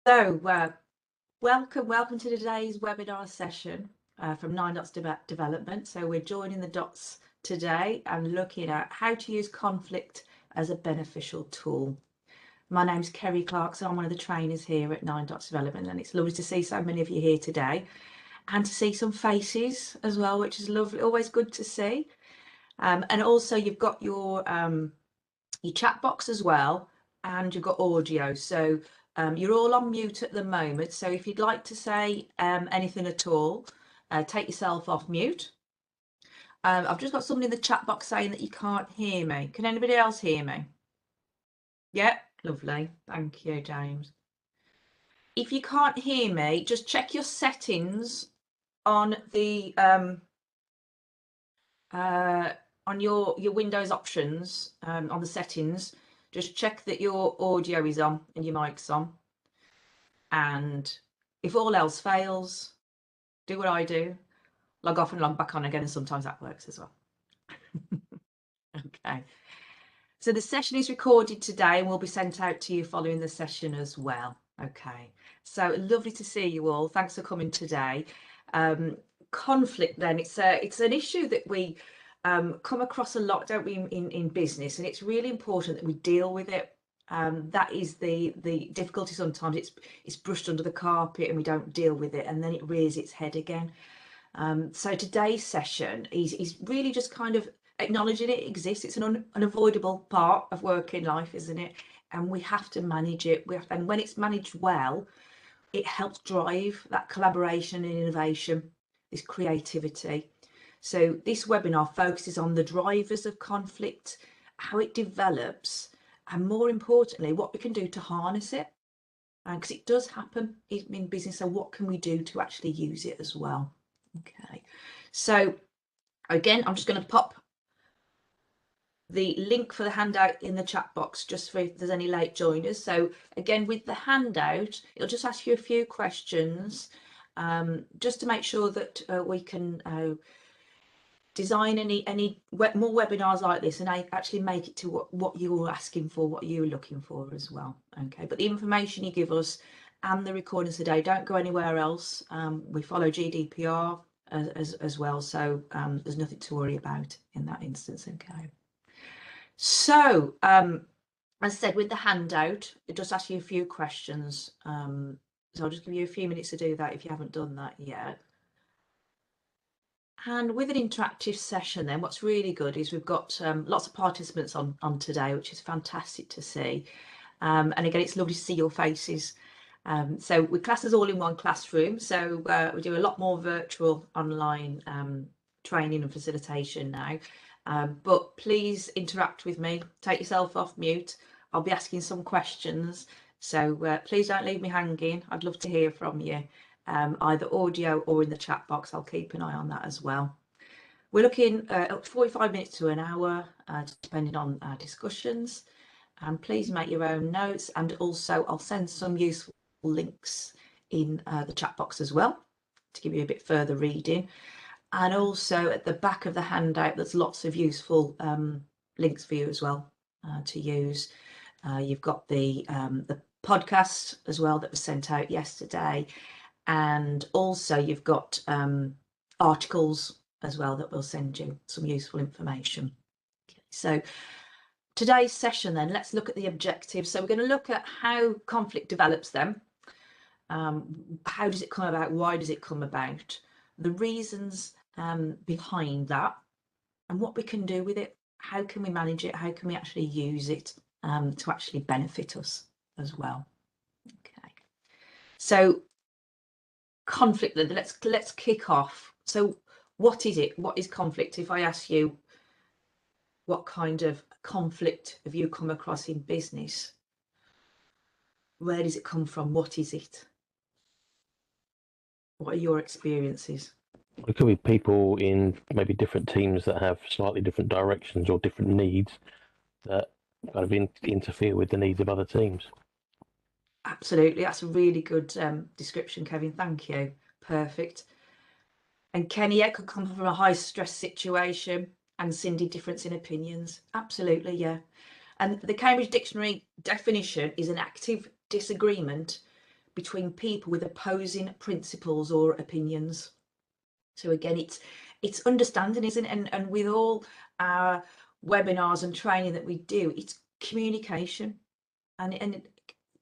So, welcome to today's webinar session from 9 Dots Development. So we're joining the dots today and looking at how to use conflict as a beneficial tool. My name's Kerry Clarkson. I'm one of the trainers here at 9 Dots Development, and it's lovely to see so many of you here today and to see some faces as well, which is lovely, always good to see. And also you've got your chat box as well, and you've got audio. So you're all on mute at the moment. So if you'd like to say anything at all, take yourself off mute. I've just got somebody in the chat box saying that you can't hear me. Can anybody else hear me? Yeah, lovely. Thank you, James. If you can't hear me, just check your settings on the on your Windows options, on the settings. Just check that your audio is on and your mic's on. And if all else fails, do what I do, log off and log back on again, and sometimes that works as well. Okay. So the session is recorded today and will be sent out to you following the session as well. Okay. So lovely to see you all. Thanks for coming today. Conflict then, it's an issue that we come across a lot, don't we, in business, and it's really important that we deal with it. That is the difficulty. Sometimes it's brushed under the carpet and we don't deal with it, and then it rears its head again. So today's session is really just kind of acknowledging it exists. It's an unavoidable part of working life, isn't it? And we have to manage it. And when it's managed well, it helps drive that collaboration and innovation, this creativity. So this webinar focuses on the drivers of conflict, how it develops, and more importantly, what we can do to harness it. Because it does happen in business. So what can we do to actually use it as well? Okay. So again, I'm just going to pop the link for the handout in the chat box just for if there's any late joiners. So again, with the handout, it'll just ask you a few questions just to make sure that we can design any more webinars like this and actually make it to what you were asking for, what you were looking for as well. Okay, but the information you give us and the recordings today don't go anywhere else. We follow GDPR as well, so there's nothing to worry about in that instance. Okay. So, as I said, with the handout, it does ask you a few questions. So I'll just give you a few minutes to do that if you haven't done that yet. And with an interactive session, then what's really good is we've got lots of participants on today, which is fantastic to see. And again, it's lovely to see your faces. So we classes all in one classroom. So we do a lot more virtual online training and facilitation now. But please interact with me, take yourself off mute. I'll be asking some questions. So please don't leave me hanging. I'd love to hear from you, either audio or in the chat box. I'll keep an eye on that as well. We're looking at 45 minutes to an hour, depending on our discussions. And please make your own notes, and also I'll send some useful links in the chat box as well to give you a bit further reading. And also at the back of the handout, there's lots of useful links for you as well to use. You've got the podcast as well that was sent out yesterday, and also you've got articles as well that will send you some useful information. Okay, so today's session then, let's look at the objectives. So we're going to look at how conflict develops then. How does it come about? Why does it come about? The reasons behind that, and what we can do with it. How can we manage it? How can we actually use it to actually benefit us as well? Okay. So conflict then, let's kick off. So what is it? What is conflict? If I ask you, what kind of conflict have you come across in business? Where does it come from? What is it? What are your experiences? It could be people in maybe different teams that have slightly different directions or different needs that kind of interfere with the needs of other teams. Absolutely, that's a really good description, Kevin. Thank you. Perfect. And Kenny, it could come from a high stress situation, and Cindy, difference in opinions. Absolutely, yeah. And the Cambridge Dictionary definition is an active disagreement between people with opposing principles or opinions. So again, it's understanding, isn't it? And with all our webinars and training that we do, it's communication, and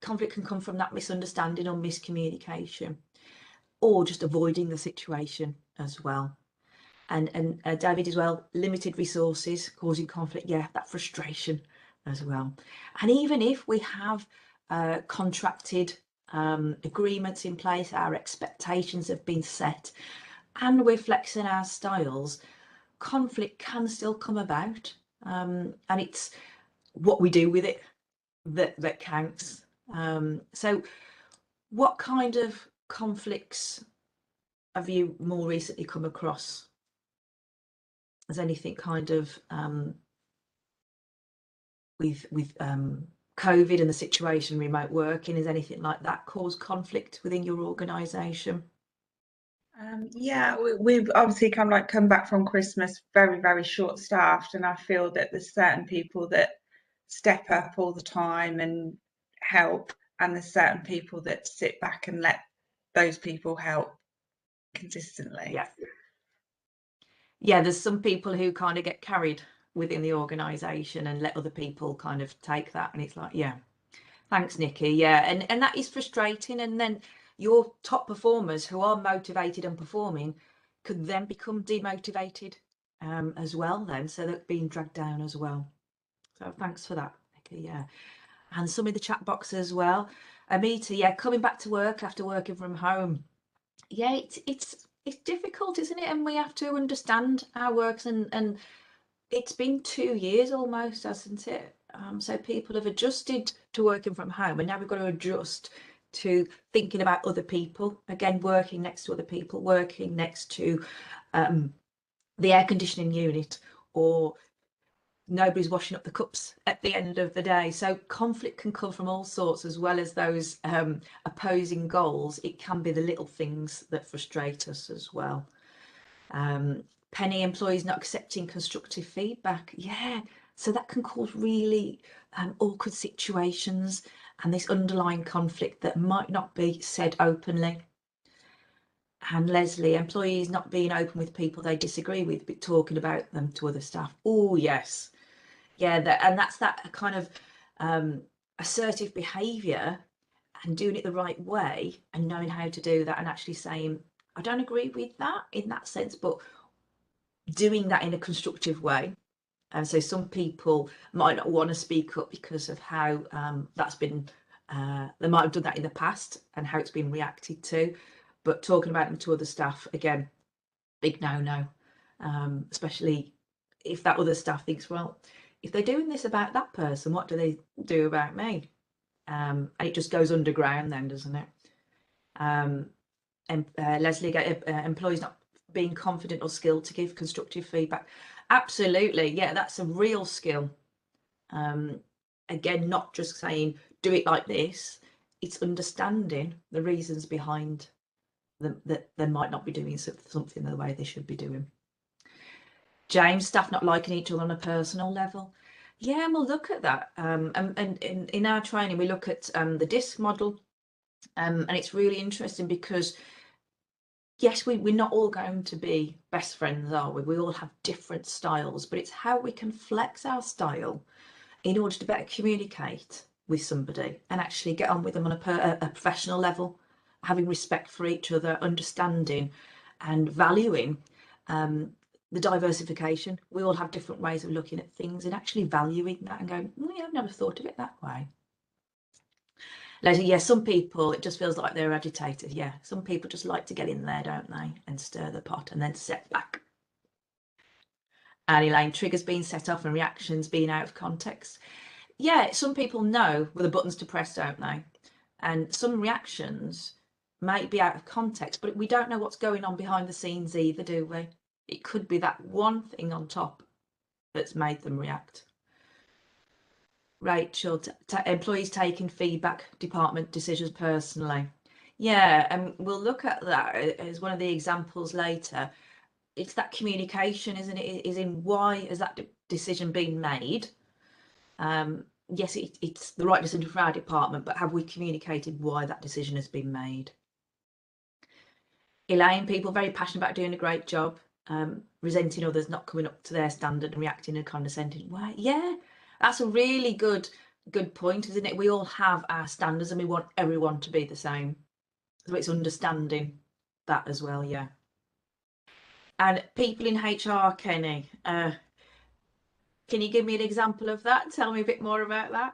conflict can come from that misunderstanding or miscommunication, or just avoiding the situation as well. And David as well, limited resources causing conflict. Yeah, that frustration as well. And even if we have contracted agreements in place, our expectations have been set, and we're flexing our styles, conflict can still come about. And it's what we do with it that counts. So what kind of conflicts have you more recently come across? Has anything kind of with COVID and the situation, remote working, has anything like that caused conflict within your organisation? Yeah, we've obviously come back from Christmas very, very short staffed, and I feel that there's certain people that step up all the time and help, and there's certain people that sit back and let those people help consistently. Yeah, there's some people who kind of get carried within the organisation and let other people kind of take that, and it's like, yeah, thanks, Nikki. Yeah, and that is frustrating. And then your top performers who are motivated and performing could then become demotivated as well then, so they're being dragged down as well. So thanks for that, Nikki. Yeah, and some in the chat box as well. Amita, yeah, coming back to work after working from home. Yeah, it's difficult, isn't it? And we have to understand our works, and it's been 2 years almost, hasn't it? So people have adjusted to working from home, and now we've got to adjust to thinking about other people. Again, working next to other people, working next to the air conditioning unit, or nobody's washing up the cups at the end of the day. So conflict can come from all sorts, as well as those opposing goals. It can be the little things that frustrate us as well. Penny, employees not accepting constructive feedback. Yeah, so that can cause really awkward situations and this underlying conflict that might not be said openly. And Leslie, employees not being open with people they disagree with, but talking about them to other staff. Oh, yes. Yeah, and that's that kind of assertive behaviour and doing it the right way and knowing how to do that, and actually saying, I don't agree with that in that sense, but doing that in a constructive way. And so some people might not want to speak up because of how that's been, they might have done that in the past and how it's been reacted to, but talking about them to other staff, again, big no, especially if that other staff thinks, well, if they're doing this about that person, what do they do about me? And it just goes underground then, doesn't it? And Leslie, employees not being confident or skilled to give constructive feedback. Absolutely, yeah, that's a real skill. Again, not just saying do it like this, it's understanding the reasons behind them, that they might not be doing something the way they should be doing. James, staff not liking each other on a personal level. Yeah, and we'll look at that. And in our training, we look at the DISC model, and it's really interesting because yes, we're not all going to be best friends, are we? We all have different styles, but it's how we can flex our style in order to better communicate with somebody and actually get on with them on a professional level, having respect for each other, understanding and valuing the diversification. We all have different ways of looking at things, and actually valuing that and going, oh, yeah, I've never thought of it that way. Yeah, some people, it just feels like they're agitated. Yeah, some people just like to get in there, don't they, and stir the pot and then step back. And Elaine, triggers being set off and reactions being out of context. Yeah, some people know where the buttons to press, don't they? And some reactions might be out of context, but we don't know what's going on behind the scenes either, do we? It could be that one thing on top that's made them react. Rachel, employees taking feedback department decisions personally. Yeah, and we'll look at that as one of the examples later. It's that communication, isn't it? Is in why has that decision been made? yes, it's the right decision for our department, but have we communicated why that decision has been made? Elaine, people very passionate about doing a great job, resenting others not coming up to their standard and reacting in a condescending way. Yeah, that's a really good point, isn't it? We all have our standards and we want everyone to be the same. So it's understanding that as well, yeah. And people in HR, Kenny, can you give me an example of that? Tell me a bit more about that.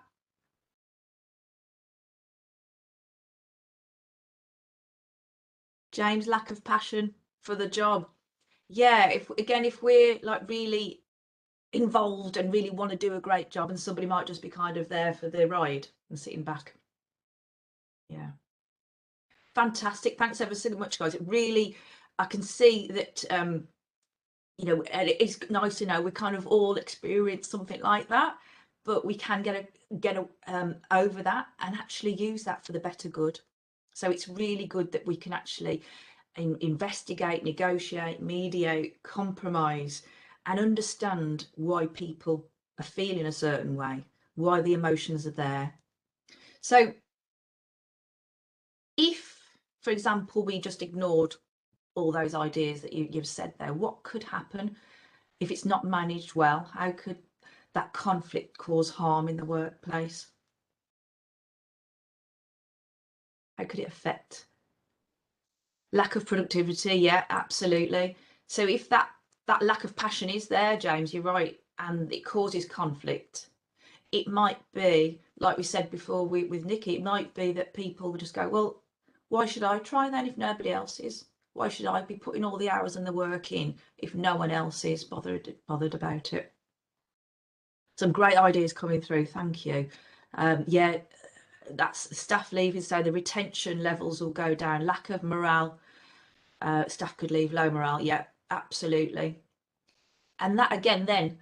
James, lack of passion for the job. Yeah, if we're like really involved and really want to do a great job, and somebody might just be kind of there for the ride and sitting back. Yeah. Fantastic. Thanks ever so much, guys. It really, I can see that, you know, and it is nice to know we kind of all experience something like that, but we can get over that and actually use that for the better good. So it's really good that we can actually investigate, negotiate, mediate, compromise, and understand why people are feeling a certain way, why the emotions are there. So if, for example, we just ignored all those ideas that you've said there, what could happen if it's not managed well? How could that conflict cause harm in the workplace? How could it affect? Lack of productivity, yeah, absolutely. So if that lack of passion is there, James, you're right, and it causes conflict, it might be, like we said before with Nikki, it might be that people would just go, well, why should I try then if nobody else is? Why should I be putting all the hours and the work in if no one else is bothered about it? Some great ideas coming through, thank you. Yeah, that's staff leaving, so the retention levels will go down. Lack of morale, staff could leave, low morale, yeah, absolutely. And that again, then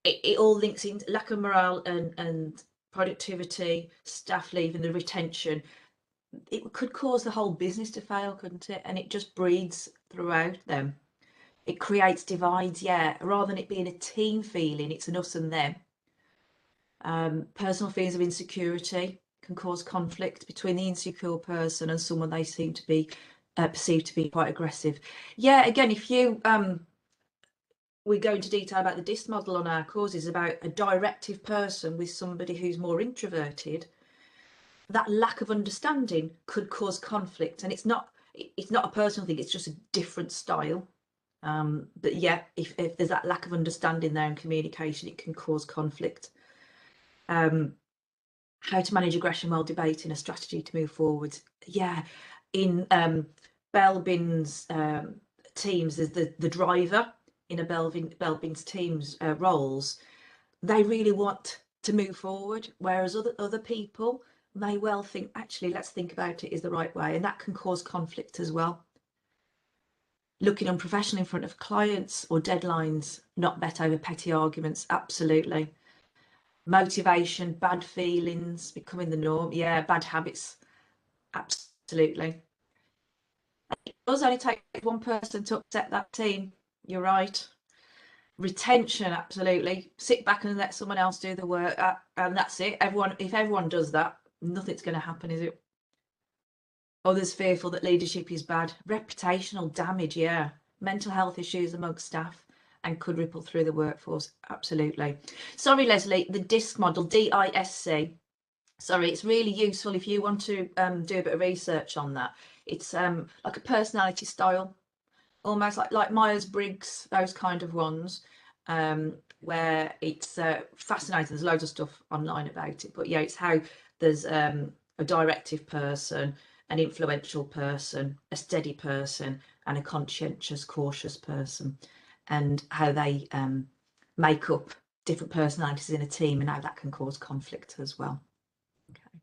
it all links in lack of morale and productivity, staff leaving, the retention. It could cause the whole business to fail, couldn't it? And it just breeds throughout them. It creates divides, yeah, rather than it being a team feeling, it's an us and them. Personal feelings of insecurity can cause conflict between the insecure person and someone they seem to be perceived to be quite aggressive. Yeah, again, if you we go into detail about the DISC model on our courses about a directive person with somebody who's more introverted, that lack of understanding could cause conflict, and it's not a personal thing, it's just a different style. But yeah, if there's that lack of understanding there and communication, it can cause conflict. How to manage aggression while debating a strategy to move forward. Yeah, in Belbin's teams, there's the driver in a Belbin's team's roles. They really want to move forward, whereas other people may well think, actually, let's think about it is the right way, and that can cause conflict as well. Looking unprofessional in front of clients or deadlines, not met over petty arguments, absolutely. Motivation, bad feelings, becoming the norm, yeah, bad habits, absolutely. It does only take one person to upset that team, you're right. Retention, absolutely. Sit back and let someone else do the work, and that's it. If everyone does that, nothing's going to happen, is it? Others fearful that leadership is bad. Reputational damage, yeah. Mental health issues amongst staff and could ripple through the workforce, absolutely. Sorry, Leslie, the DISC model, DISC. Sorry, it's really useful if you want to do a bit of research on that. It's like a personality style, almost like Myers-Briggs, those kind of ones, where it's fascinating. There's loads of stuff online about it, but yeah, it's how there's a directive person, an influential person, a steady person, and a conscientious, cautious person, and how they make up different personalities in a team and how that can cause conflict as well. Okay.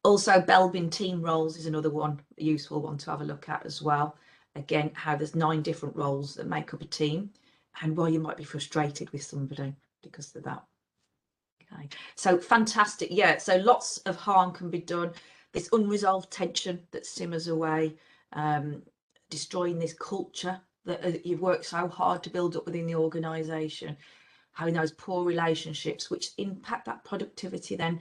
Also, Belbin team roles is another one, a useful one to have a look at as well. Again, how there's 9 different roles that make up a team and why you might be frustrated with somebody because of that. Okay, so fantastic. Yeah, so lots of harm can be done. This unresolved tension that simmers away, destroying this culture that you've worked so hard to build up within the organisation. having those poor relationships, which impact that productivity, then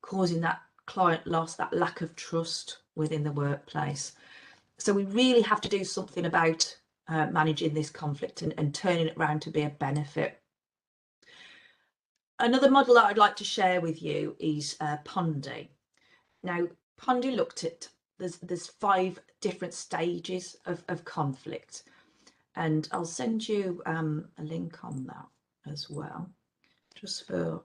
causing that client loss, that lack of trust within the workplace. So we really have to do something about managing this conflict and turning it around to be a benefit. Another model that I'd like to share with you is Pondy. Now, Pondy looked at, there's 5 different stages of conflict, and I'll send you a link on that as well, just for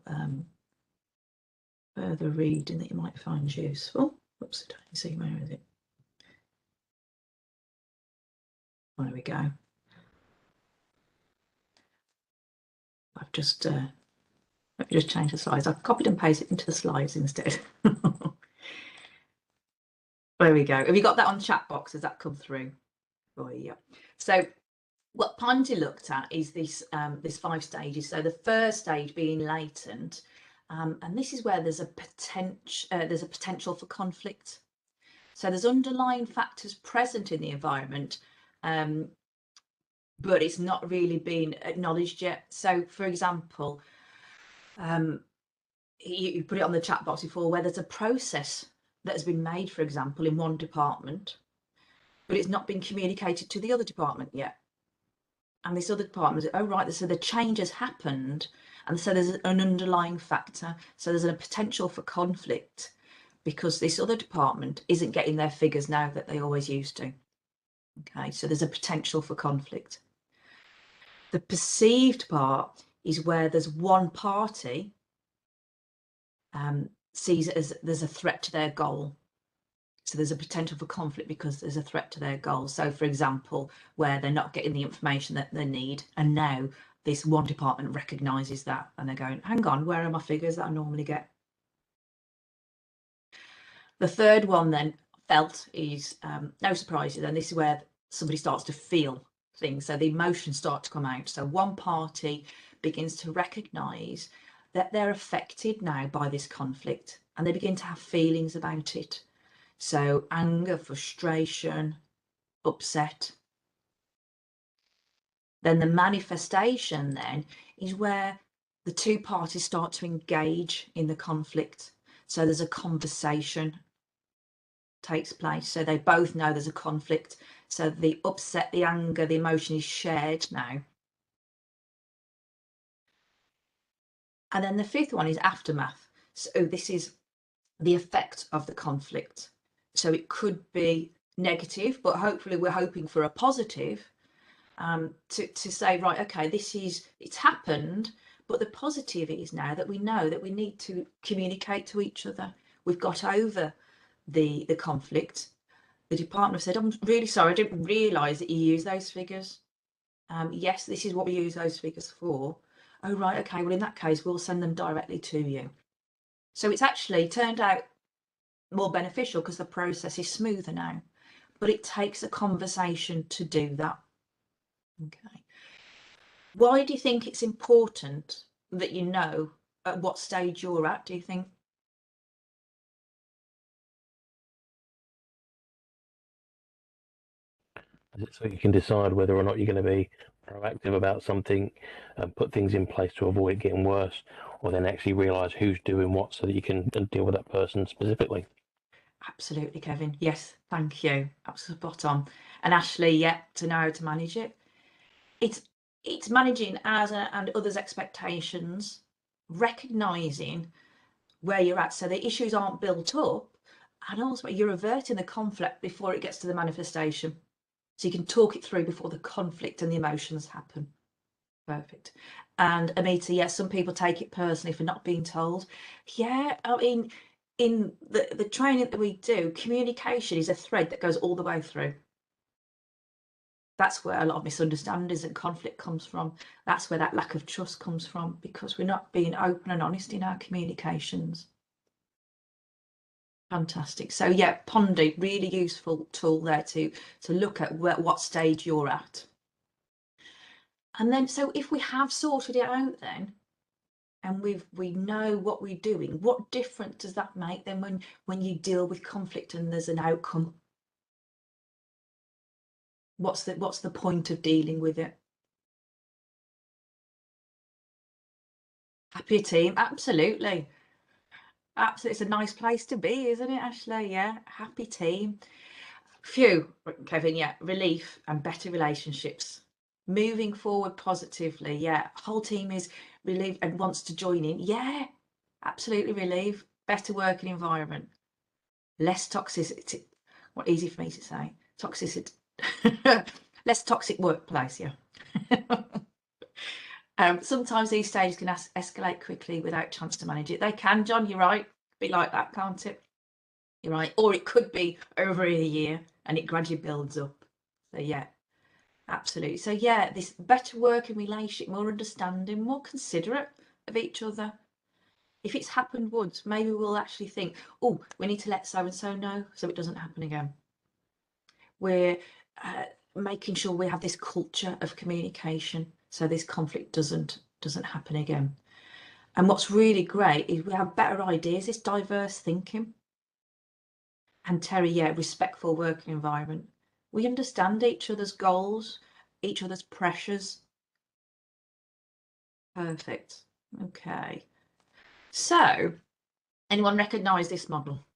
further reading that you might find useful. Oops, I don't see, where is it? There we go. I've just let me just change the slides. I've copied and pasted into the slides instead. There we go. Have you got that on chat box? Has that come through? Oh yeah. So what Pondy looked at is this 5 stages. So the first stage being latent, and this is where there's a potential for conflict. So there's underlying factors present in the environment, but it's not really been acknowledged yet. So, for example, you put it on the chat box before, where there's a process that has been made, for example, in one department, but it's not been communicated to the other department yet. And this other department, oh right, so the change has happened, and so there's an underlying factor. So there's a potential for conflict because this other department isn't getting their figures now that they always used to. Okay, so there's a potential for conflict. The perceived part is where there's one party sees it as there's a threat to their goal. So there's a potential for conflict because there's a threat to their goal. So, for example, where they're not getting the information that they need, and now this one department recognises that, and they're going, hang on, where are my figures that I normally get? The third one then felt is no surprises, and this is where somebody starts to feel things. So the emotions start to come out. So one party begins to recognise that they're affected now by this conflict, and they begin to have feelings about it. So anger, frustration, upset. Then the manifestation then is where the 2 parties start to engage in the conflict. So there's a conversation takes place. So they both know there's a conflict. So the upset, the anger, the emotion is shared now. And then the 5th one is aftermath. So this is the effect of the conflict. So it could be negative, but hopefully we're hoping for a positive, to say, right, okay, it's happened, but the positive is now that we know that we need to communicate to each other. We've got over the conflict. The department said, I'm really sorry, I didn't realise that you use those figures. Yes, this is what we use those figures for. Oh, right, okay, well, in that case, we'll send them directly to you. So it's actually turned out more beneficial because the process is smoother now, but it takes a conversation to do that. Okay. Why do you think it's important that you know at what stage you're at, do you think? So you can decide whether or not you're going to be proactive about something and put things in place to avoid it getting worse, or then actually realise who's doing what so that you can deal with that person specifically. Absolutely, Kevin. Yes, thank you. Absolutely spot on. And Ashley, yeah, to know how to manage it. It's managing ours and others' expectations, recognising where you're at so the issues aren't built up, and also you're averting the conflict before it gets to the manifestation. So you can talk it through before the conflict and the emotions happen. Perfect. And Amita, yes, some people take it personally for not being told. Yeah, I mean, in the training that we do, communication is a thread that goes all the way through. That's where a lot of misunderstandings and conflict comes from. That's where that lack of trust comes from, because we're not being open and honest in our communications. Fantastic. So yeah, Pondy, really useful tool there to look at what stage you're at. And then, so if we have sorted it out then, and we know what we're doing, what difference does that make then when you deal with conflict and there's an outcome? What's the point of dealing with it? Happier team, absolutely. Absolutely, it's a nice place to be, isn't it, Ashley? Yeah, happy team. Phew, Kevin, yeah, relief and better relationships. Moving forward positively, yeah. Whole team is relieved and wants to join in. Yeah, absolutely relieved. Better working environment. Less toxicity. What easy for me to say. Toxicity. Less toxic workplace, yeah. Sometimes these stages can escalate quickly without chance to manage it. They can, John, you're right. Be like that, can't it? You're right. Or it could be over a year and it gradually builds up. So yeah, absolutely. So yeah, this better working relationship, more understanding, more considerate of each other. If it's happened once, maybe we'll actually think, oh, we need to let so and so know so it doesn't happen again. We're making sure we have this culture of communication so this conflict doesn't happen again. And what's really great is we have better ideas, this diverse thinking. And Terry, yeah, respectful working environment. We understand each other's goals, each other's pressures. Perfect. Okay. So, anyone recognise this model?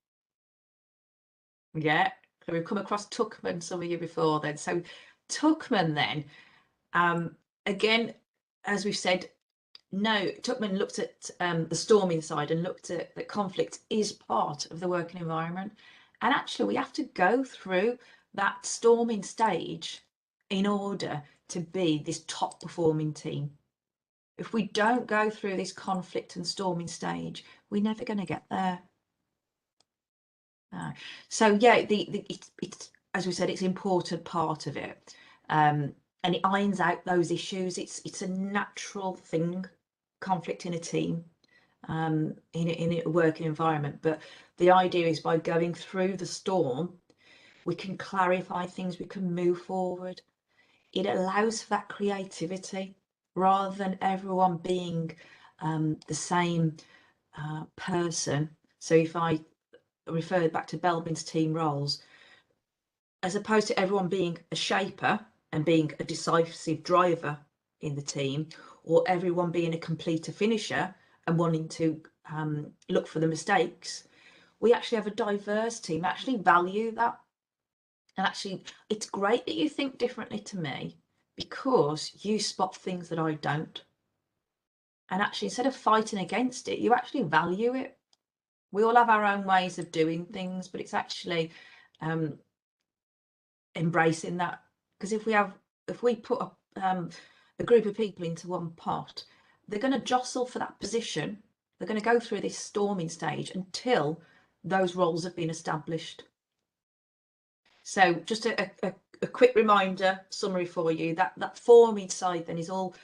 Yeah. So we've come across Tuckman some of you before then. So Tuckman then, again, as we've said, no, Tuckman looked at the storming side and looked at that conflict is part of the working environment. And actually, we have to go through that storming stage in order to be this top performing team. If we don't go through this conflict and storming stage, we're never going to get there. So yeah, it's as we said, it's an important part of it, and it irons out those issues. It's a natural thing, conflict in a team, in a working environment. But the idea is by going through the storm, we can clarify things, we can move forward. It allows for that creativity rather than everyone being the same person. So if I refer back to Belbin's team roles, as opposed to everyone being a shaper and being a decisive driver in the team, or everyone being a completer finisher and wanting to look for the mistakes, we actually have a diverse team, actually value that. And actually, it's great that you think differently to me because you spot things that I don't. And actually, instead of fighting against it, you actually value it. We all have our own ways of doing things, but it's actually embracing that. Because if we put a group of people into one pot, they're going to jostle for that position. They're going to go through this storming stage until those roles have been established. So just a quick reminder, summary for you, that forming side then is all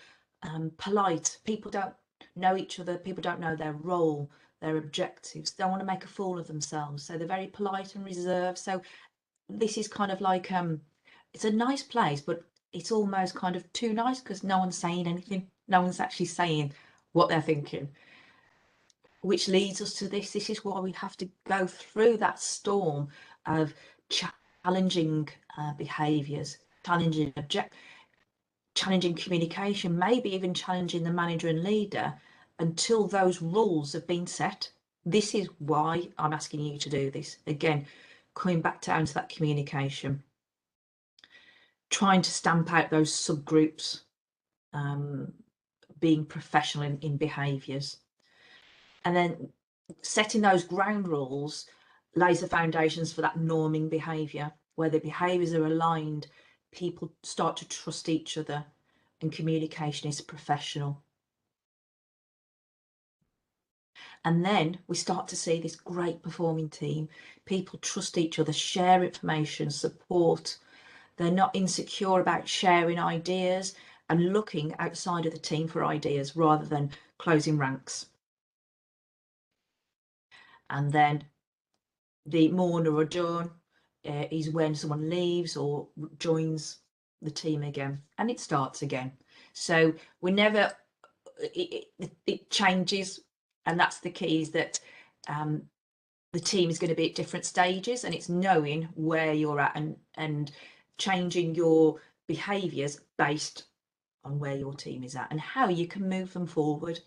polite. People don't know each other. People don't know their role, their objectives. They don't want to make a fool of themselves. So they're very polite and reserved. So this is kind of like, it's a nice place, but it's almost kind of too nice because no one's saying anything. No one's actually saying what they're thinking, which leads us to this. This is why we have to go through that storm of challenging behaviours, challenging communication, maybe even challenging the manager and leader until those rules have been set. This is why I'm asking you to do this. Again, coming back down to that communication, trying to stamp out those subgroups, being professional in behaviours, and then setting those ground rules lays the foundations for that norming behaviour, where the behaviours are aligned, people start to trust each other, and communication is professional. And then we start to see this great performing team. People trust each other, share information, support. They're not insecure about sharing ideas and looking outside of the team for ideas rather than closing ranks. And then the mourn or adjourn is when someone leaves or joins the team again, and it starts again. So we never, it changes, and that's the key, is that the team is going to be at different stages, and it's knowing where you're at and changing your behaviours based on where your team is at and how you can move them forward.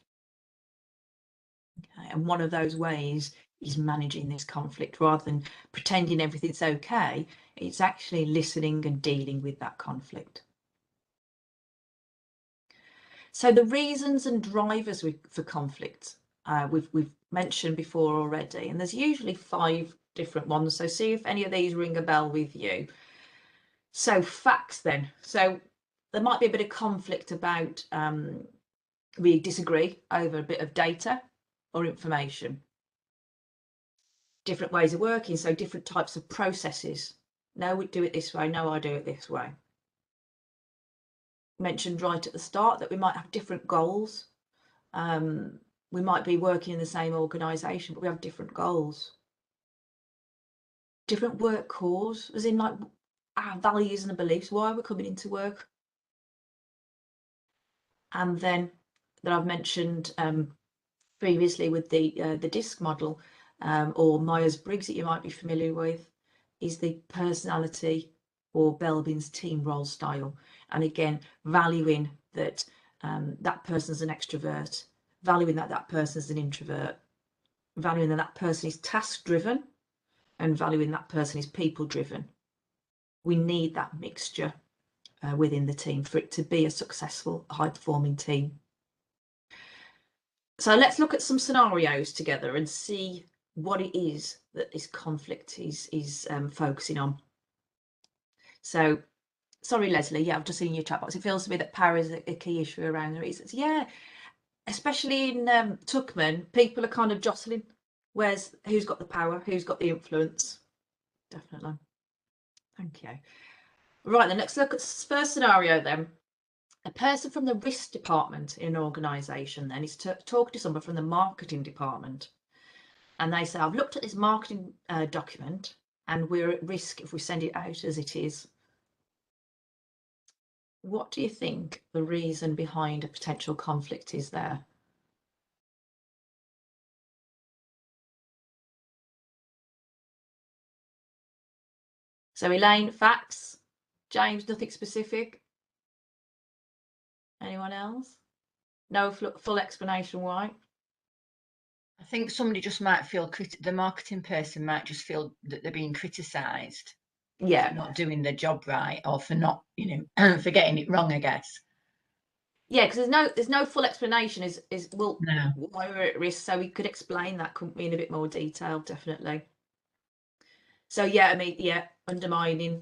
Okay? And one of those ways is managing this conflict rather than pretending everything's okay. It's actually listening and dealing with that conflict. So the reasons and drivers for conflict, we've mentioned before already, and there's usually 5 different ones. So see if any of these ring a bell with you. So facts then. So there might be a bit of conflict about we disagree over a bit of data or information. Different ways of working, so different types of processes. No, we do it this way. No, I do it this way. Mentioned right at the start that we might have different goals. We might be working in the same organisation, but we have different goals. Different work cause, as in like our values and beliefs, why we're coming into work. And then that I've mentioned previously with the DISC model, or Myers-Briggs that you might be familiar with, is the personality or Belbin's team role style. And again, valuing that that person's an extrovert, valuing that that person's an introvert, valuing that that person is task driven, and valuing that person is people driven. We need that mixture within the team for it to be a successful, high performing team. So let's look at some scenarios together and see what it is that this conflict is focusing on. So, sorry, Leslie, yeah, I've just seen your chat box. It feels to me that power is a key issue around the reasons. Yeah, especially in Tuckman, people are kind of jostling. Who's got the power? Who's got the influence? Definitely. Thank you. Right, then let's look at the first scenario then. A person from the risk department in an organisation then is talking to someone from the marketing department. And they say, I've looked at this marketing document and we're at risk if we send it out as it is. What do you think the reason behind a potential conflict is there? So Elaine, facts. James, nothing specific. Anyone else? No full explanation why? I think somebody just might feel the marketing person might just feel that they're being criticised Yeah, for not doing their job right, or for not, for getting it wrong, I guess. yeah, because there's no full explanation. Well, No. why we're at risk, so we could explain that, couldn't we, in a bit more detail, definitely. So yeah, I mean, yeah, undermining,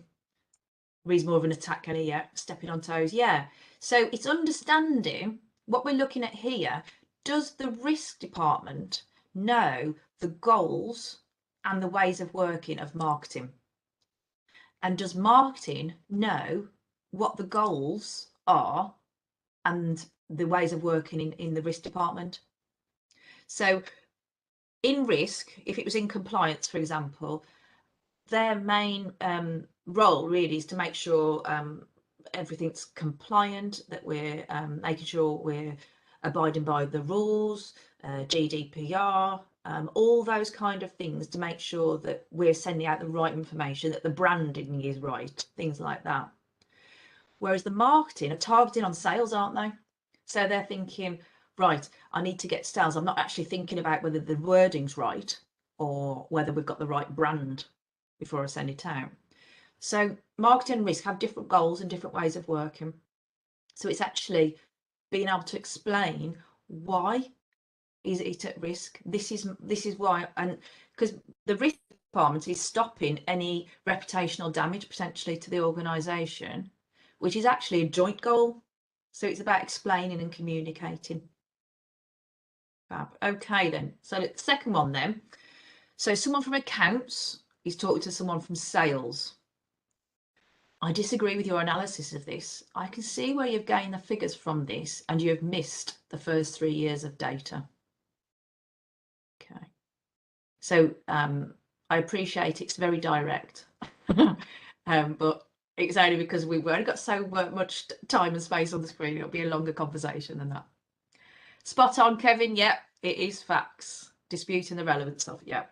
reads more of an attack, kind of, yeah, stepping on toes, yeah. So it's understanding what we're looking at here. Does the risk department know the goals and the ways of working of marketing? And does marketing know what the goals are and the ways of working in the risk department? So in risk, if it was in compliance, for example, their main role really is to make sure everything's compliant, that we're making sure we're abiding by the rules, GDPR, all those kind of things to make sure that we're sending out the right information, that the branding is right, things like that. Whereas the marketing are targeting on sales, aren't they? So they're thinking, right, I need to get sales. I'm not actually thinking about whether the wording's right or whether we've got the right brand before I send it out. So marketing and risk have different goals and different ways of working. So it's actually being able to explain why is it at risk. This is why, and because the risk department is stopping any reputational damage potentially to the organisation, which is actually a joint goal. So it's about explaining and communicating. Fab. Okay then. So the second one then. So someone from accounts is talking to someone from sales. I disagree with your analysis of this. I can see where you've gained the figures from this and you have missed the first 3 years of data. Okay. So I appreciate it's very direct, but it's only because we've only got so much time and space on the screen. It'll be a longer conversation than that. Spot on, Kevin. Yep, it is facts. Disputing the relevance of, yeah.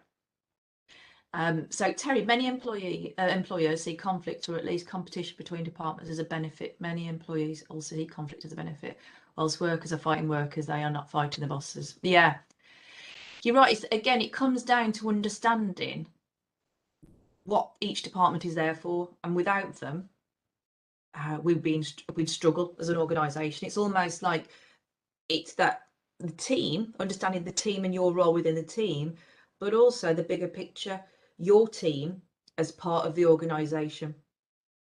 So Terry, many employers see conflict or at least competition between departments as a benefit. Many employees also see conflict as a benefit. Whilst workers are fighting workers, they are not fighting the bosses. Yeah. You're right. Again, it comes down to understanding what each department is there for, and without them, we'd struggle as an organisation. It's almost like it's that the team, understanding the team and your role within the team, but also the bigger picture, your team as part of the organisation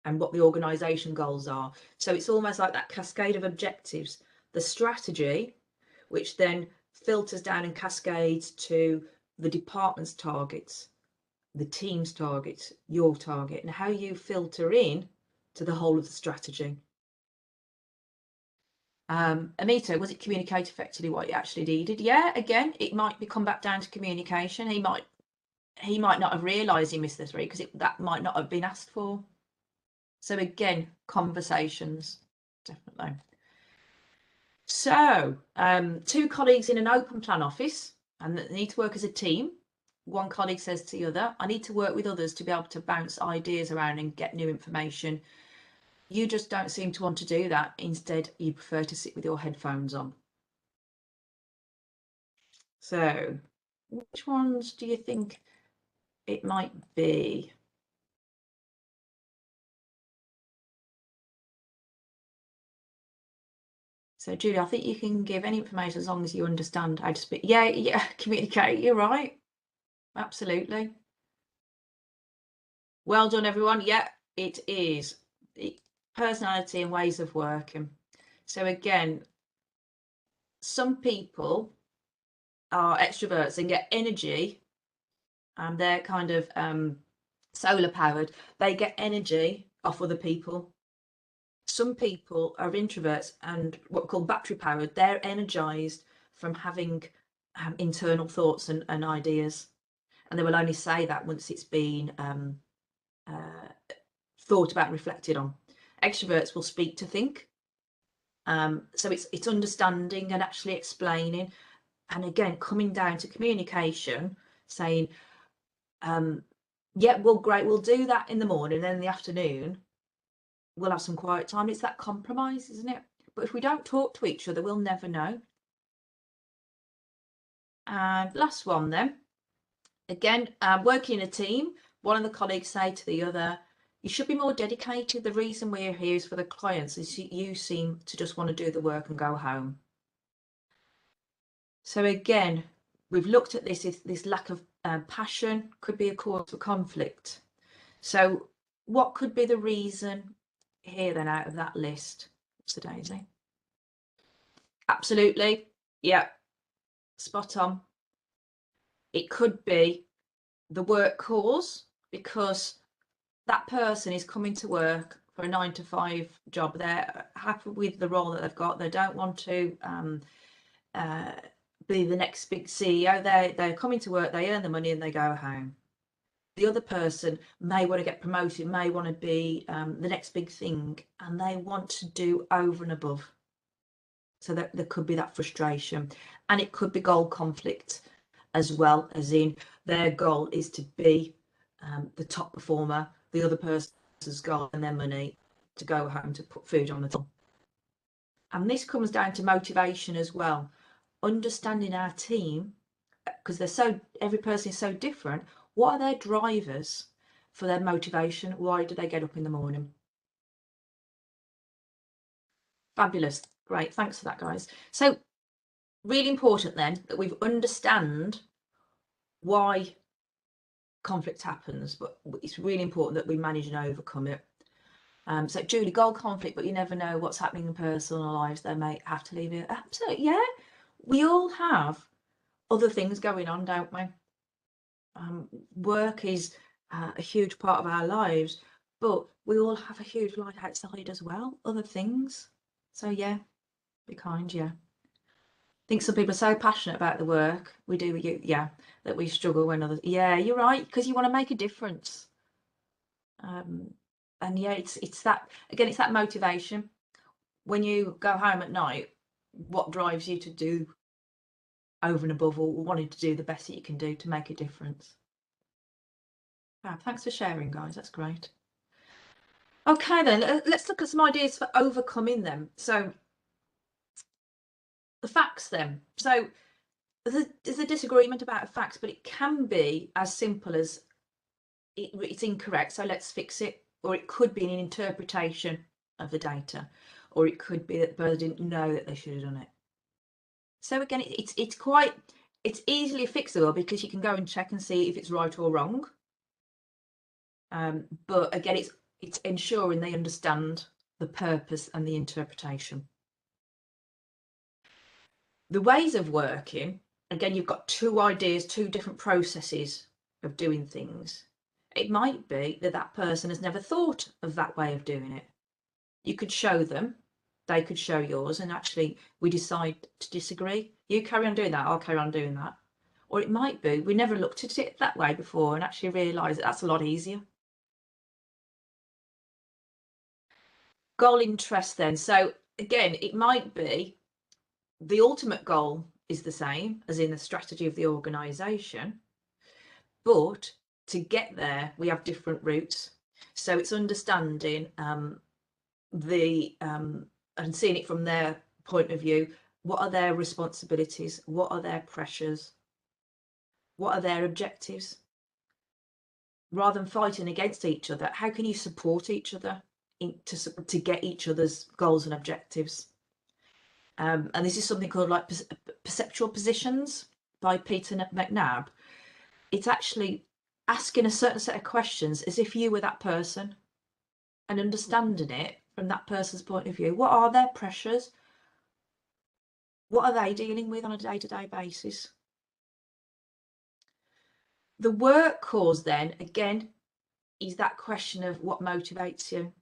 and what the organisation goals are. So it's almost like that cascade of objectives, the strategy, which then filters down and cascades to the department's targets, the team's targets, your target, and how you filter in to the whole of the strategy. Anita, was it communicate effectively what you actually needed? Yeah, again, it might come back down to communication. He might not have realised he missed the 3 because that might not have been asked for. So again, conversations, definitely. So 2 colleagues in an open plan office, and they need to work as a team. One colleague says to the other, I need to work with others to be able to bounce ideas around and get new information. You just don't seem to want to do that. Instead, you prefer to sit with your headphones on. So which ones do you think it might be? So Julie, I think you can give any information as long as you understand how to speak. Yeah, communicate. You're right. Absolutely. Well done, everyone. Yeah, it is. Personality and ways of working. So again, some people are extroverts and get energy, and they're kind of solar powered. They get energy off other people. Some people are introverts and what we call battery powered. They're energized from having internal thoughts and ideas, and they will only say that once it's been thought about and reflected on. Extroverts will speak to think. So it's understanding and actually explaining, and again coming down to communication, saying yeah, well, great, we'll do that in the morning, then in the afternoon we'll have some quiet time. It's that compromise, isn't it? But if we don't talk to each other, we'll never know. And last one then, again, working in a team, one of the colleagues say to the other, you should be more dedicated. The reason we're here is for the clients. You seem to just want to do the work and go home. So again, we've looked at this lack of passion could be a cause for conflict. So what could be the reason here then out of that list? What's the Daisy? Absolutely. Yeah, spot on. It could be the work cause, because that person is coming to work for a 9-to-5 job. They're happy with the role that they've got. They don't want to be the next big CEO. They're coming to work, they earn the money and they go home. The other person may want to get promoted, may want to be the next big thing, and they want to do over and above. So that there could be that frustration, and it could be goal conflict as well, as in their goal is to be the top performer, the other person's goal and their money to go home to put food on the table. And this comes down to motivation as well, understanding our team, because every person is so different. What are their drivers for their motivation? Why do they get up in the morning? Fabulous. Great. Thanks for that, guys. So really important then that we understand why conflict happens, but it's really important that we manage and overcome it. So Julie, goal conflict, but you never know what's happening in personal lives. They may have to leave it. Absolutely, yeah. We all have other things going on, don't we? Work is a huge part of our lives, but we all have a huge life outside as well, other things. So yeah, be kind, yeah. I think some people are so passionate about the work we do, yeah, that we struggle when others. Yeah, you're right, because you want to make a difference. And yeah, it's that again, it's that motivation. When you go home at night, what drives you to do over and above, or wanting to do the best that you can do to make a difference? Thanks for sharing, guys. That's great. Okay, then let's look at some ideas for overcoming them. So the facts then. So there's a disagreement about facts, but it can be as simple as it's incorrect, so let's fix it. Or it could be an interpretation of the data, or it could be that the person didn't know that they should have done it. So again, it's easily fixable because you can go and check and see if it's right or wrong. But again, it's ensuring they understand the purpose and the interpretation. The ways of working, again, you've got two ideas, two different processes of doing things. It might be that that person has never thought of that way of doing it. You could show them, they could show yours, and actually we decide to disagree. You carry on doing that, I'll carry on doing that. Or it might be we never looked at it that way before and actually realise that that's a lot easier. Goal interest then. So again, it might be the ultimate goal is the same as in the strategy of the organisation, but to get there we have different routes. So it's understanding and seeing it from their point of view. What are their responsibilities? What are their pressures? What are their objectives? Rather than fighting against each other, how can you support each other to get each other's goals and objectives? And this is something called like perceptual positions by Peter McNabb. It's actually asking a certain set of questions as if you were that person and understanding it from that person's point of view. What are their pressures? What are they dealing with on a day-to-day basis? The work cause then, again, is that question of what motivates you.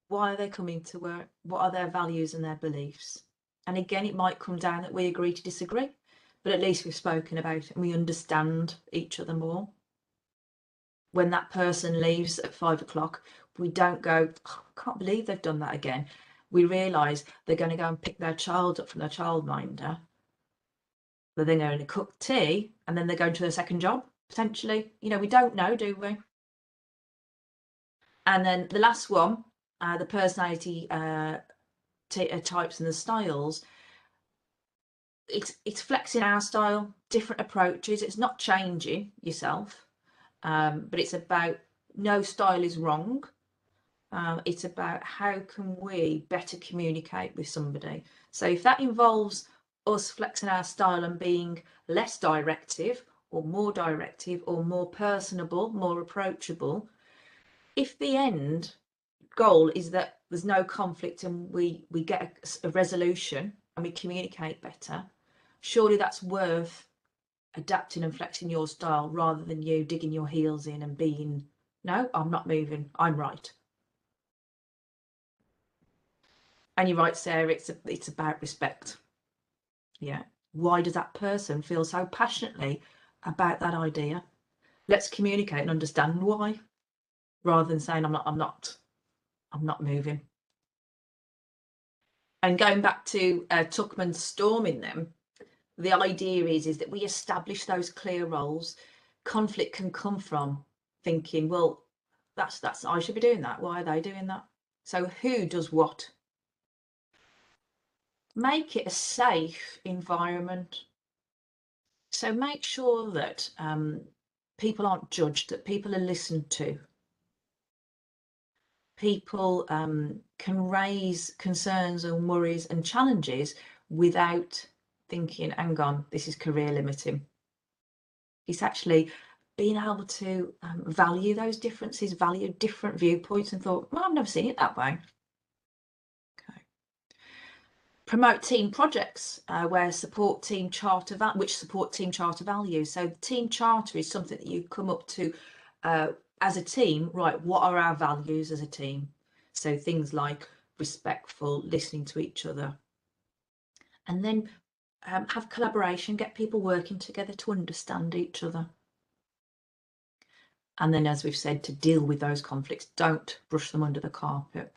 Why are they coming to work? What are their values and their beliefs? And again, it might come down that we agree to disagree, but at least we've spoken about it and we understand each other more. When that person leaves at 5 o'clock, we don't go, oh, I can't believe they've done that again. We realise they're going to go and pick their child up from their childminder. They're then going to cook tea and then they're going to their second job, potentially. You know, we don't know, do we? And then the last one, the personality types and the styles. It's flexing our style, different approaches. It's not changing yourself, but it's about no style is wrong. It's about how can we better communicate with somebody. So if that involves us flexing our style and being less directive or more personable, more approachable, if the end goal is that there's no conflict and we get a resolution and we communicate better, surely that's worth adapting and flexing your style rather than you digging your heels in and being, no, I'm not moving, I'm right. And you're right, Sarah, it's about respect. Yeah. Why does that person feel so passionately about that idea? Let's communicate and understand why, rather than saying I'm not moving. And going back to Tuckman's storming them, the idea is that we establish those clear roles. Conflict can come from thinking, well, that's I should be doing that. Why are they doing that? So who does what? Make it a safe environment. So make sure that people aren't judged, that people are listened to. People can raise concerns and worries and challenges without thinking, hang on, this is career limiting. It's actually being able to value those differences, value different viewpoints, and thought, well, I've never seen it that way. Okay. Promote team projects where support team charter values. So the team charter is something that you come up to as a team, right? What are our values as a team? So things like respectful, listening to each other, and then have collaboration, get people working together to understand each other. And then, as we've said, to deal with those conflicts, don't brush them under the carpet.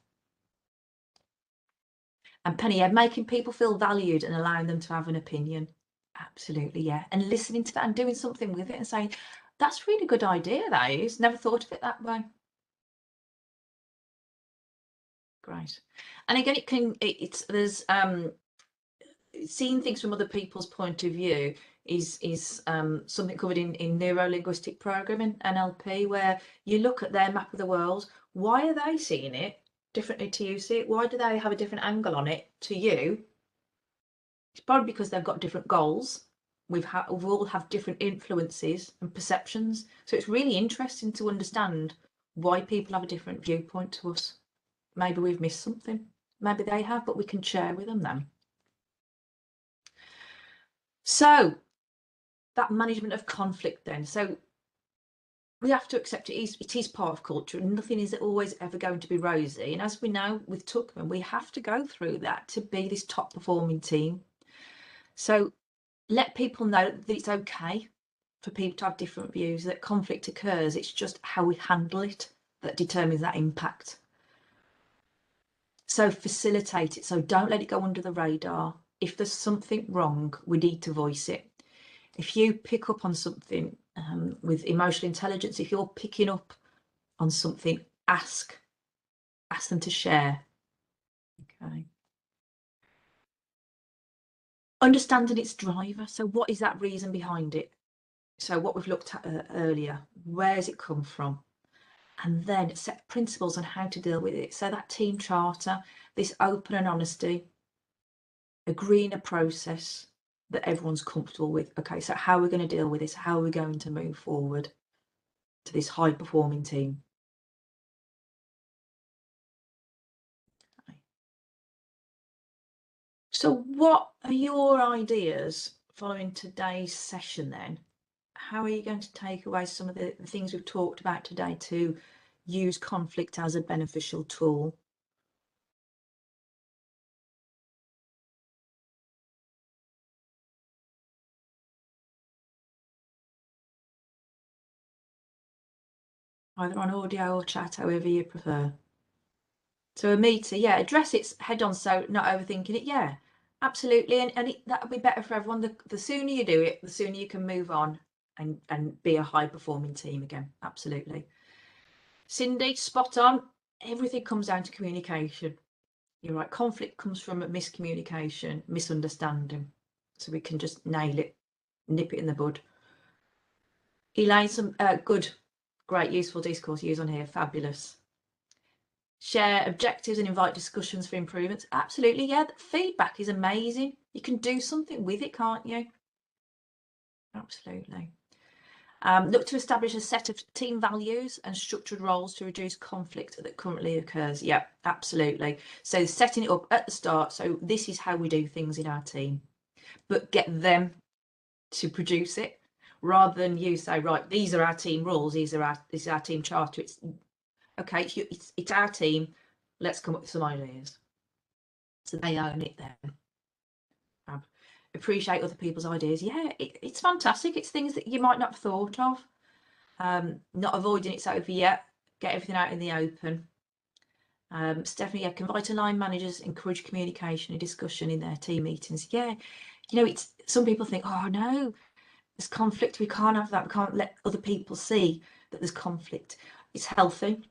And Penny, yeah, making people feel valued and allowing them to have an opinion. Absolutely, yeah. And listening to that and doing something with it and saying, that's a really good idea, that is. Never thought of it that way. Great. And again, seeing things from other people's point of view is something covered in neuro-linguistic programming, NLP, where you look at their map of the world. Why are they seeing it differently to you see it? Why do they have a different angle on it to you? It's probably because they've got different goals. We all have different influences and perceptions. So it's really interesting to understand why people have a different viewpoint to us. Maybe we've missed something. Maybe they have, but we can share with them then. So that management of conflict then. So we have to accept it is part of culture, and nothing is always ever going to be rosy. And as we know with Tuckman, we have to go through that to be this top performing team. So let people know that it's okay for people to have different views, that conflict occurs. It's just how we handle it that determines that impact. So facilitate it. So don't let it go under the radar. If there's something wrong, we need to voice it. If you pick up on something with emotional intelligence, if you're picking up on something, ask them to share. Okay. Understanding its driver. So what is that reason behind it? So what we've looked at earlier, where's it come from? And then set principles on how to deal with it. So that team charter, this open and honesty, agreeing a process that everyone's comfortable with. Okay, so how are we going to deal with this? How are we going to move forward to this high performing team? Okay. So what are your ideas following today's session then? How are you going to take away some of the things we've talked about today to use conflict as a beneficial tool? Either on audio or chat, however you prefer. So a meter, yeah, address it head on, so not overthinking it. Yeah, absolutely. And that'll be better for everyone. The sooner you do it, the sooner you can move on and be a high performing team again. Absolutely. Cindy, spot on. Everything comes down to communication. You're right. Conflict comes from a miscommunication, misunderstanding. So we can just nail it, nip it in the bud. Elaine, some good, great, useful discourse used on here. Fabulous. Share objectives and invite discussions for improvements. Absolutely, yeah. Feedback is amazing. You can do something with it, can't you? Absolutely. Look to establish a set of team values and structured roles to reduce conflict that currently occurs. Yeah, absolutely. So setting it up at the start. So this is how we do things in our team, but get them to produce it rather than you say, right, these are our team rules. This is our team charter. It's okay. It's our team. Let's come up with some ideas. So they own it then. Appreciate other people's ideas. Yeah, it's fantastic. It's things that you might not have thought of. Not avoiding it's over yet. Get everything out in the open. Stephanie, yeah, can invite line managers encourage communication and discussion in their team meetings? Yeah, you know, it's some people think, oh no, there's conflict. We can't have that. We can't let other people see that there's conflict. It's healthy,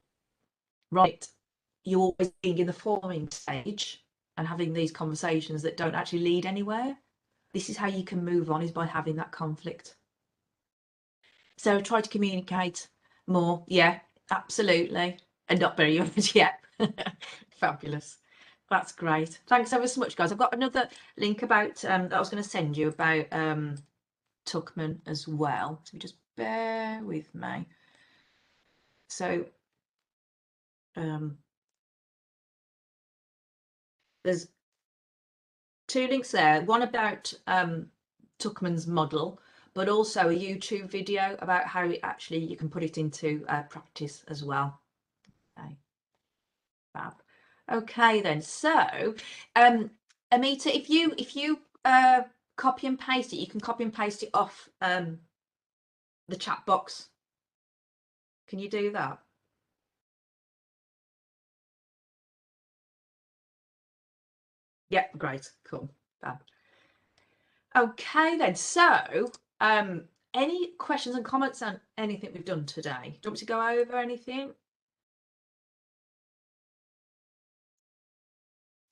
right? You're always being in the forming stage and having these conversations that don't actually lead anywhere. This is how you can move on, is by having that conflict. So try to communicate more. Yeah, absolutely. And not very much yet. Fabulous. That's great. Thanks ever so much, guys. I've got another link about that I was going to send you about Tuckman as well. So just bear with me. So there's two links there. One about Tuckman's model, but also a YouTube video about how you can put it into practice as well. Okay. Fab. Okay then. So, Amita, if you copy and paste it, you can copy and paste it off the chat box. Can you do that? Yeah, great, cool, fab. Okay then. So, any questions and comments on anything we've done today? Do you want me to go over anything?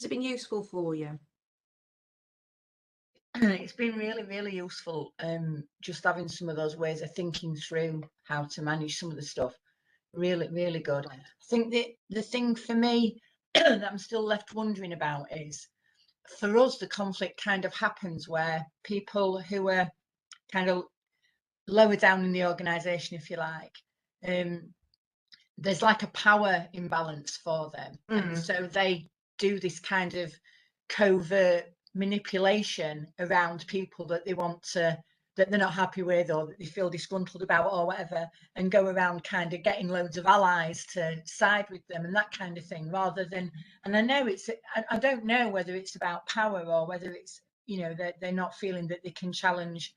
Has it been useful for you? It's been really useful, just having some of those ways of thinking through how to manage some of the stuff. Really good. I think the thing for me that I'm still left wondering about is, for us, the conflict kind of happens where people who are kind of lower down in the organisation, if you like, there's like a power imbalance for them, and so they do this kind of covert manipulation around people that they want to, that they're not happy with, or that they feel disgruntled about, or whatever, and go around kind of getting loads of allies to side with them and that kind of thing, rather than, and I know it's, I don't know whether it's about power or whether it's, you know, they're not feeling that they can challenge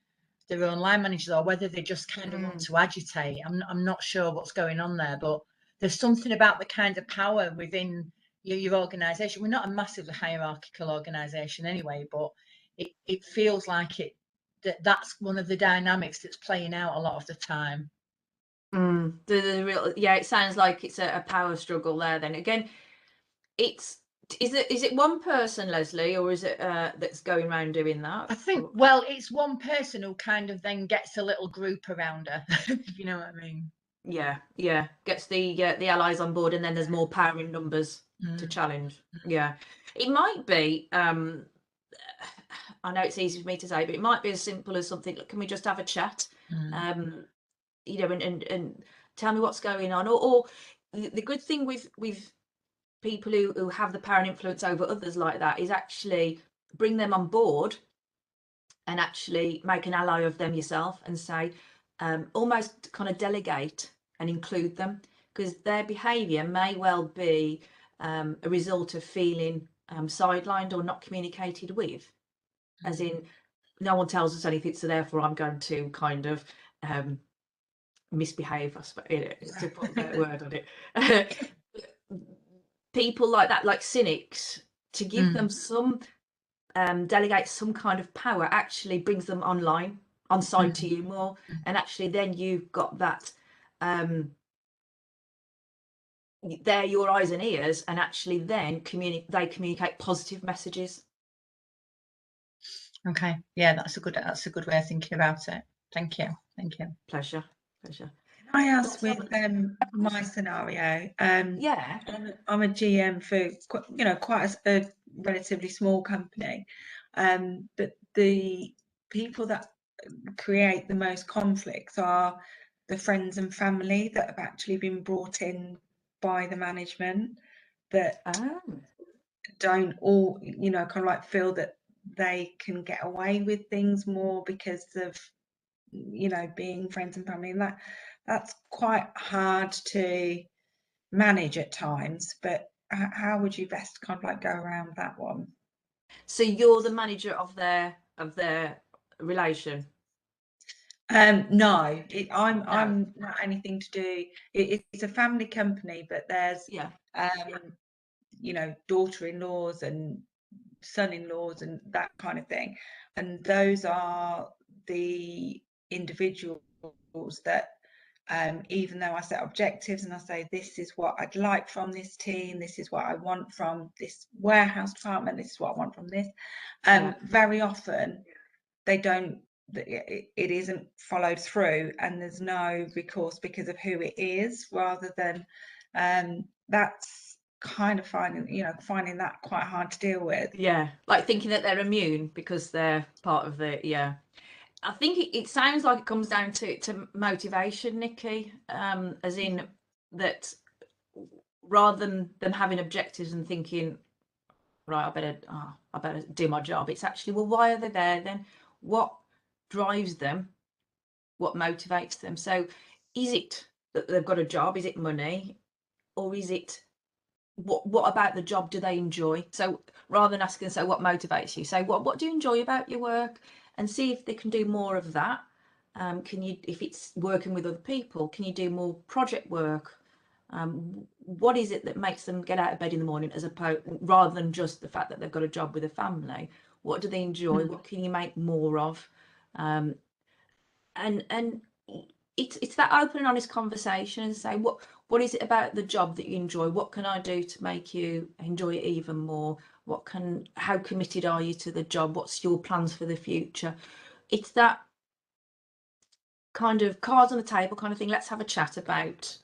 their own line managers, or whether they just kind of want to agitate. I'm not sure what's going on there, but there's something about the kind of power within your organisation. We're not a massively hierarchical organisation anyway, but it feels like that's one of the dynamics that's playing out a lot of the time. The real, yeah, it sounds like it's a power struggle there. Then again, is it one person, Leslie, or is it that's going around doing that? I think, well, it's one person who kind of then gets a little group around her, if you know what I mean. Yeah, gets the allies on board, and then there's more power in numbers to challenge. Yeah, it might be. I know it's easy for me to say, but it might be as simple as something. Look, can we just have a chat? You know, and tell me what's going on. Or the good thing with people who have the power and influence over others like that is actually bring them on board and actually make an ally of them yourself, and say, almost kind of delegate and include them, because their behaviour may well be a result of feeling sidelined or not communicated with, as in no one tells us anything, so therefore I'm going to kind of misbehave, I suppose, to put a better word on it. People like that, like cynics, to give them some delegate some kind of power, actually brings them online, on side to you more, and actually then you've got that they're your eyes and ears, and actually then they communicate positive messages. Okay, yeah, that's a good way of thinking about it. Thank you. Pleasure. Can I ask, with my scenario? Yeah. I'm a GM for quite a relatively small company, but the people that create the most conflicts are the friends and family that have actually been brought in by the management, that don't all kind of like feel that they can get away with things more because of being friends and family, and that's quite hard to manage at times. But how would you best kind of like go around that one? So you're the manager of their relation? No, I'm not anything to do. It's a family company, but there's daughter-in-laws and son-in-laws and that kind of thing, and those are the individuals that even though I set objectives and I say this is what I'd like from this team, this is what I want from this warehouse department, this is what I want from this, very often they don't, it isn't followed through, and there's no recourse because of who it is, rather than that's kind of finding that quite hard to deal with. Yeah, like thinking that they're immune because they're part of the, I think it sounds like it comes down to motivation, Nikki, as in that rather than them having objectives and thinking, right, I better do my job. It's actually, well, why are they there then? What drives them? What motivates them? So is it that they've got a job? Is it money? Or is it what about the job do they enjoy? So rather than asking, so what motivates you, say what do you enjoy about your work, and see if they can do more of that. Can you, if it's working with other people, can you do more project work? What is it that makes them get out of bed in the morning, as opposed, rather than just the fact that they've got a job with a family? What do they enjoy? What can you make more of? And it's that open and honest conversation, and say what is it about the job that you enjoy? What can I do to make you enjoy it even more? how committed are you to the job? What's your plans for the future? It's that kind of cards on the table kind of thing. Let's have a chat about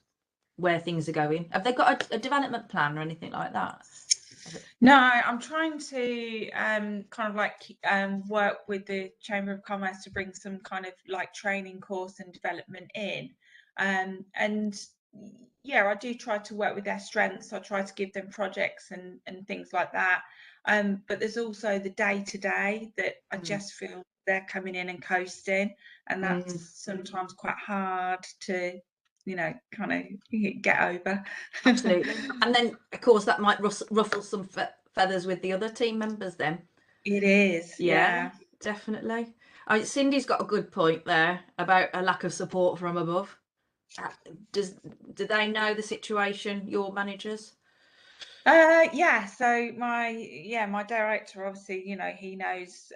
where things are going. Have they got a development plan or anything like that? No, I'm trying to kind of like work with the Chamber of Commerce to bring some kind of like training course and development in. And yeah, I do try to work with their strengths. I try to give them projects and things like that. But there's also the day-to-day that I just feel they're coming in and coasting, and that's sometimes quite hard to, you know, kind of get over. Absolutely. And then, of course, that might ruffle some feathers with the other team members then. It is, yeah. Definitely. Cindy's got a good point there about a lack of support from above. Do they know the situation, your managers? Yeah, so my director, obviously, you know, he knows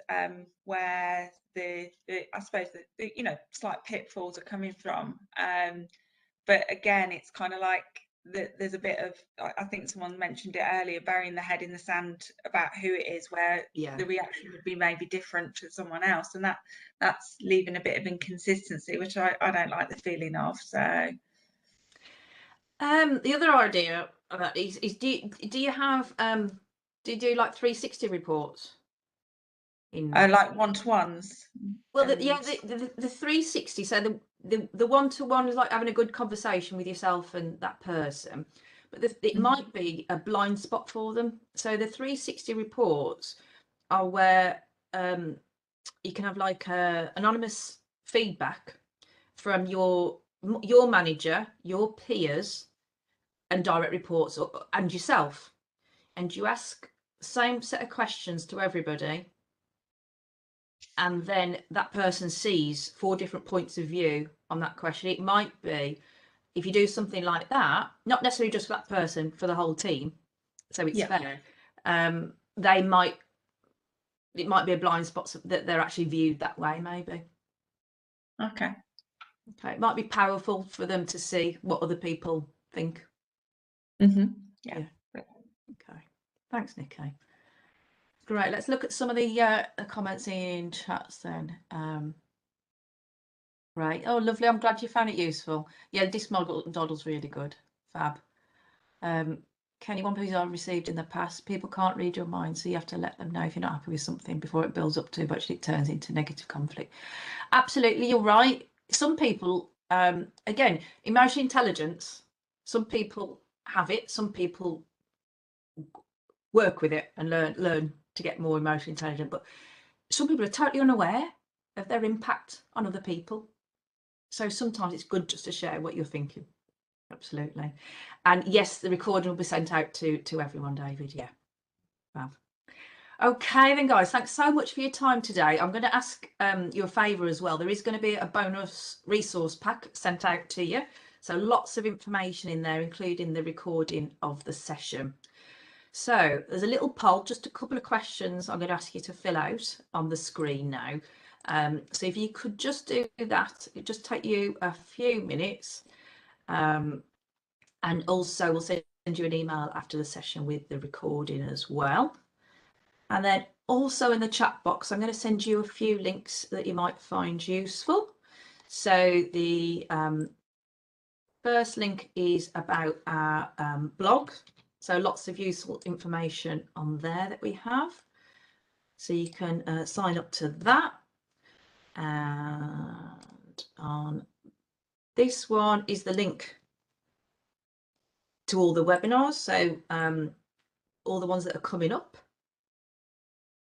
where the I suppose the you know, slight pitfalls are coming from. But again, it's kind of like there's a bit of, I think someone mentioned it earlier, burying the head in the sand about who it is, where the reaction would be maybe different to someone else, and that's leaving a bit of inconsistency, which I don't like the feeling of. So the other idea about is do you have do you do like 360 reports in like one-to-ones? Well, the 360, so the one-to-one is like having a good conversation with yourself and that person, but it might be a blind spot for them. So the 360 reports are where you can have like anonymous feedback from your manager, your peers, and direct reports, and yourself, and you ask the same set of questions to everybody, and then that person sees 4 different points of view on that question. It might be, if you do something like that, not necessarily just for that person, for the whole team, so it's fair, it might be a blind spot that they're actually viewed that way, maybe. Okay. It might be powerful for them to see what other people think. Yeah. Okay, thanks, Nikki. Great, let's look at some of the comments in chats then. Right, oh lovely, I'm glad you found it useful. Yeah, this model's really good. Fab. Kenny, one piece I've received in the past, people can't read your mind, so you have to let them know if you're not happy with something before it builds up too much and it turns into negative conflict. Absolutely, you're right. Some people, again, emotional intelligence, some people have it, some people work with it and learn to get more emotionally intelligent, but some people are totally unaware of their impact on other people. So sometimes it's good just to share what you're thinking. Absolutely. And yes, the recording will be sent out to everyone, David. Yeah. Wow. Okay then, guys, thanks so much for your time today. I'm going to ask you a favour as well. There is going to be a bonus resource pack sent out to you. So lots of information in there, including the recording of the session. So there's a little poll, just a couple of questions I'm going to ask you to fill out on the screen now. So if you could just do that, it just take you a few minutes. And also we'll send you an email after the session with the recording as well. And then also in the chat box, I'm going to send you a few links that you might find useful. So the first link is about our blog. So lots of useful information on there that we have. So you can sign up to that. And on this one is the link to all the webinars. So all the ones that are coming up.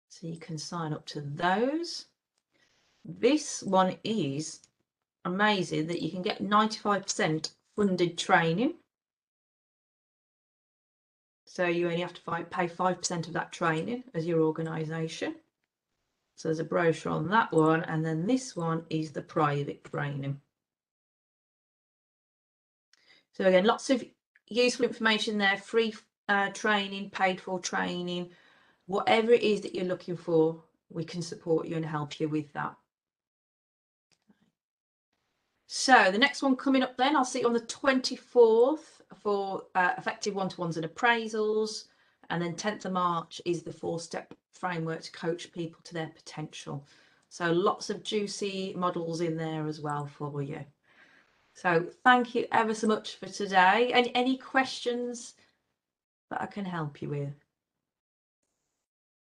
So you can sign up to those. This one is amazing that you can get 95% funded training. So you only have to pay 5% of that training as your organisation. So there's a brochure on that one, and then this one is the private training. So again, lots of useful information there, free training, paid for training, whatever it is that you're looking for, we can support you and help you with that. So the next one coming up then, I'll see you on the 24th for effective one-to-ones and appraisals. And then 10th of March is the 4-step framework to coach people to their potential. So lots of juicy models in there as well for you. So thank you ever so much for today. Any questions that I can help you with?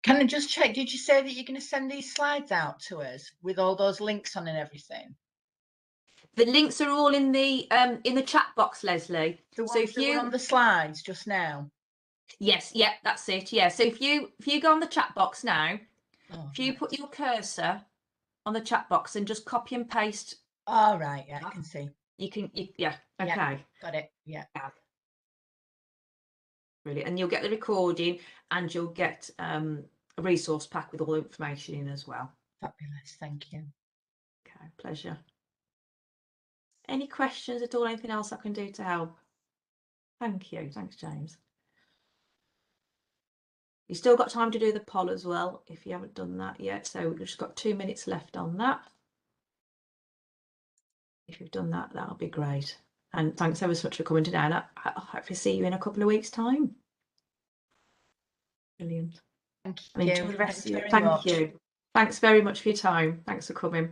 Can I just check, did you say that you're going to send these slides out to us with all those links on and everything? The links are all in the chat box, Leslie. The ones So if that were you on the slides just now? yes, yeah, that's it. Yeah. So if you go on the chat box now, Oh, if you right. put your cursor on the chat box and just copy and paste, All right, yeah, I can see. yeah, okay. Yeah. Got it, yeah. Brilliant. And you'll get the recording and you'll get a resource pack with all the information in as well. Fabulous, thank you. Okay, pleasure. Any questions at all? Anything else I can do to help? Thank you. Thanks, James. You've still got time to do the poll as well if you haven't done that yet. So we've just got 2 minutes left on that. If you've done that, that'll be great. And thanks ever so much for coming today. And I'll hopefully see you in a couple of weeks' time. Brilliant. Thank And you. enjoy the rest of your Very Thank much. you. Thanks very much for your time. Thanks for coming.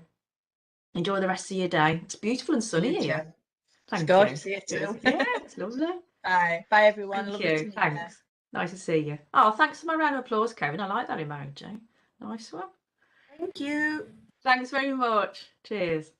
Enjoy the rest of your day. It's beautiful and sunny You here. too. Thank It's you. gorgeous here Cheers. too. Yeah, it's lovely. Bye. Bye, everyone. Thank Lovely to you. meet Thanks. Nice to see you. Oh, thanks for my round of applause, Kevin. I like that emoji. Nice one. you. Thank you. Thanks very much. Cheers.